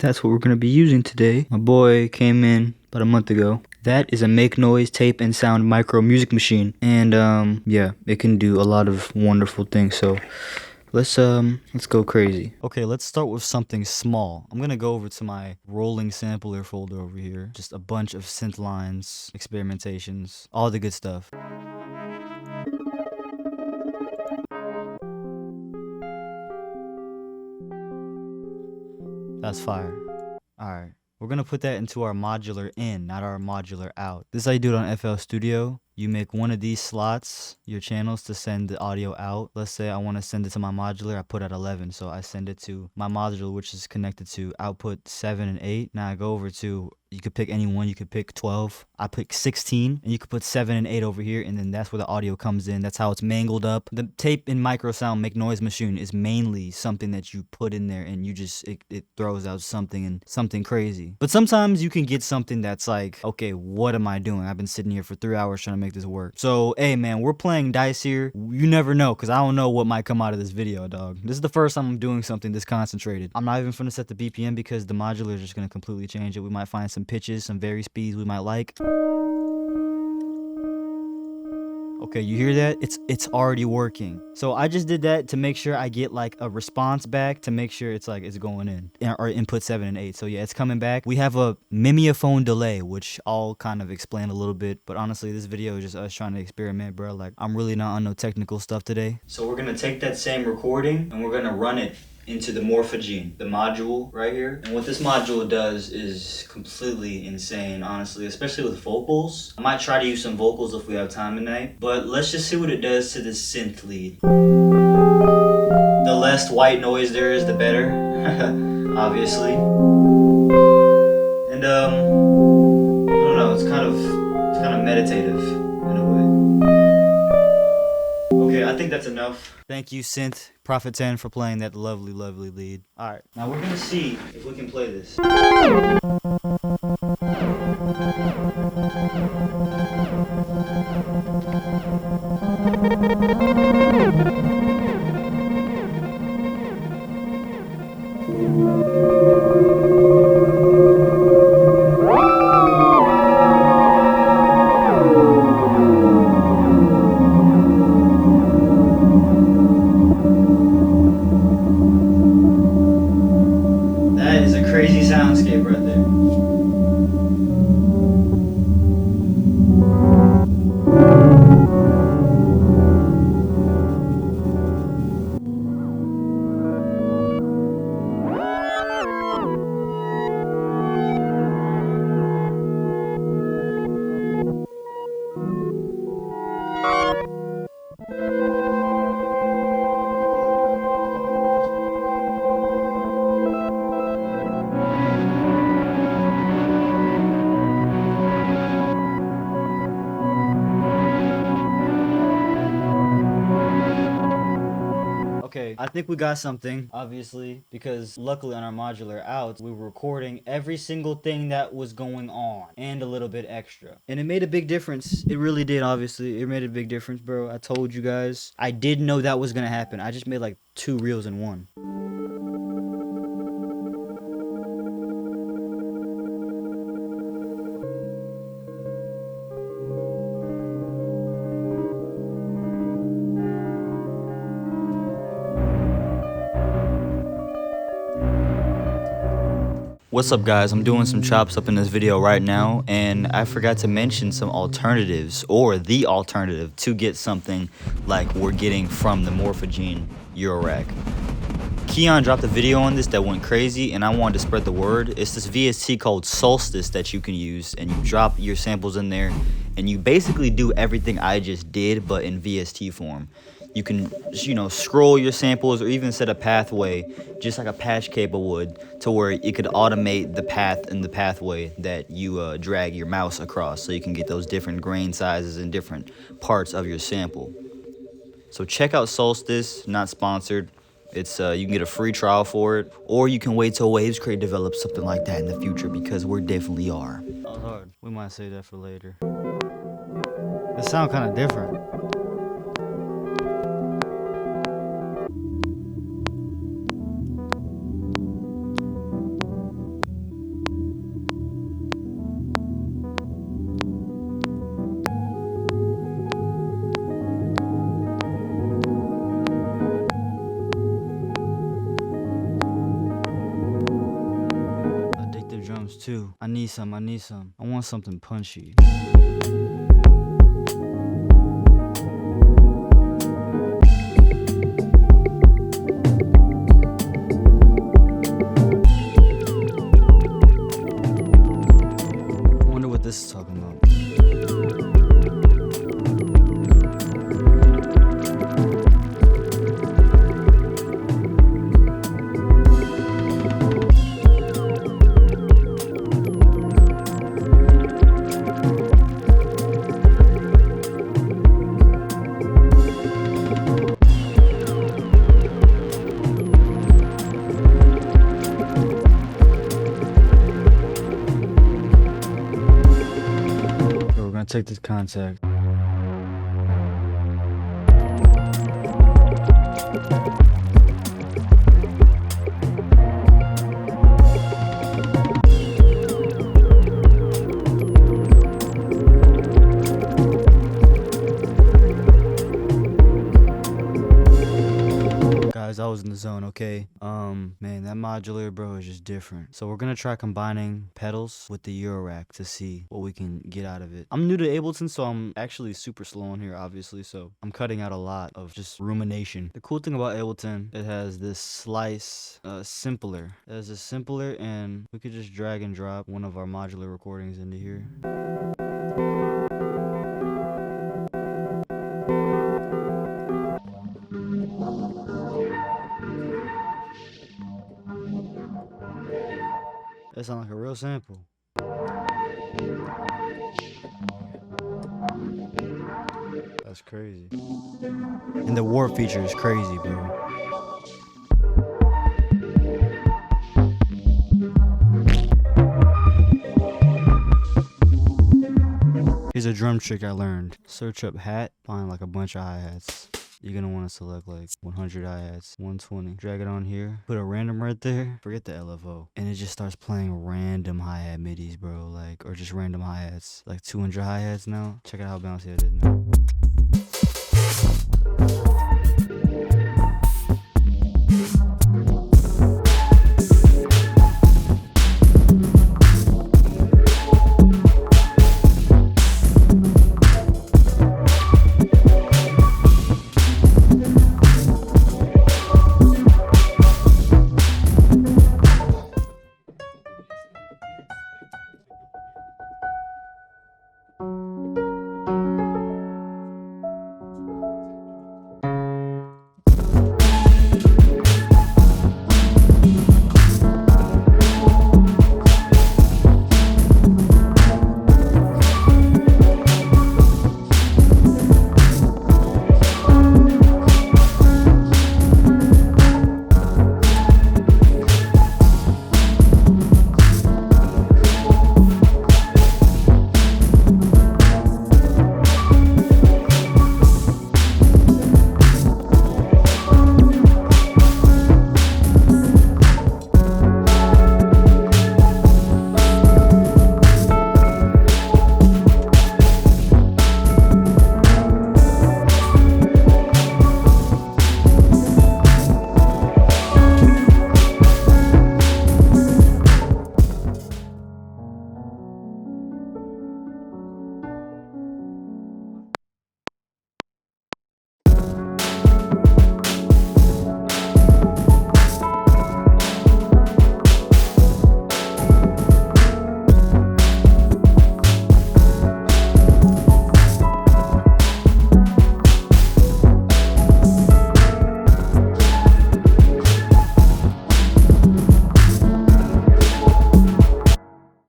that's what we're going to be using today. My boy came in about a month ago. That is a make noise, tape, and sound micro music machine. And yeah, it can do a lot of wonderful things. So let's go crazy. Okay, let's start with something small. I'm gonna go over to my rolling sampler folder over here. Just a bunch of synth lines, experimentations, all the good stuff. That's fire. Alright. We're gonna put that into our modular in, not our modular out. This is how you do it on FL Studio. You make one of these slots, your channels, to send the audio out. Let's say I want to send it to my modular. I put at 11, so I send it to my modular, which is connected to output 7 and 8. Now I go over to, you could pick any one. You could pick 12. I pick 16, and you could put 7 and 8 over here, and then that's where the audio comes in. That's how it's mangled up. The tape and micro sound make noise machine is mainly something that you put in there, and you just, it throws out something, and something crazy. But sometimes you can get something that's like, okay, what am I doing? I've been sitting here for 3 hours trying to make this work. So, hey man, we're playing dice here. You never know, because I don't know what might come out of this video, dog. This is the first time I'm doing something this concentrated. I'm not even finna set the BPM because the modular is just gonna completely change it. We might find some pitches, some vary speeds we might like. Okay, you hear that? It's already working. So I just did that to make sure I get like a response back, to make sure it's like it's going in, or input 7 and 8. So yeah, it's coming back. We have a mimeophone delay, which I'll kind of explain a little bit, but honestly this video is just us trying to experiment, bro. Like, I'm really not on no technical stuff today. So we're gonna take that same recording and we're gonna run it into the Morphogene, the module right here. And what this module does is completely insane, honestly, especially with vocals. I might try to use some vocals if we have time tonight, but let's just see what it does to this synth lead. The less white noise there is, the better, obviously. And I don't know, it's kind of meditative in a way. Okay, I think that's enough. Thank you, Synth Prophet 10, for playing that lovely, lovely lead. Alright, now we're gonna see if we can play this. Crazy soundscape right there. Okay, I think we got something, obviously, because luckily on our modular out, we were recording every single thing that was going on, and a little bit extra. And it made a big difference. It really did, obviously. It made a big difference, bro. I told you guys. I didn't know that was gonna happen. I just made like 2 reels in one. What's up guys, I'm doing some chops up in this video right now, and I forgot to mention some alternatives, or the alternative, to get something like we're getting from the Morphogene Eurorack. Keon dropped a video on this that went crazy, and I wanted to spread the word. It's this VST called Solstice that you can use, and you drop your samples in there, and you basically do everything I just did, but in VST form. You can, you know, scroll your samples or even set a pathway, just like a patch cable would, to where it could automate the path and the pathway that you drag your mouse across, so you can get those different grain sizes and different parts of your sample. So check out Solstice, not sponsored. It's you can get a free trial for it, or you can wait till Wavescrate develops something like that in the future, because we definitely are. That was hard. We might save that for later. It sounds kind of different. drums too. I need some. I want something punchy. I wonder what this is talking about. Take this contact. Guys, I was in the zone, okay? Man, that modular, bro, is just different. So we're gonna try combining pedals with the Eurorack to see what we can get out of it. I'm new to Ableton, so I'm actually super slow on here, obviously, so I'm cutting out a lot of just rumination. The cool thing about Ableton, it has this slice simpler. It has a simpler, and we could just drag and drop one of our modular recordings into here. That sounds like a real sample. That's crazy. And the warp feature is crazy, bro. Here's a drum trick I learned. Search up hat, find like a bunch of hi-hats. You're gonna want to select like 100 hi-hats, 120. Drag it on here, put a random right there, forget the LFO. And it just starts playing random hi-hat midis, bro. Like, or just random hi-hats. Like 200 hi-hats now. Check out how bouncy it is now.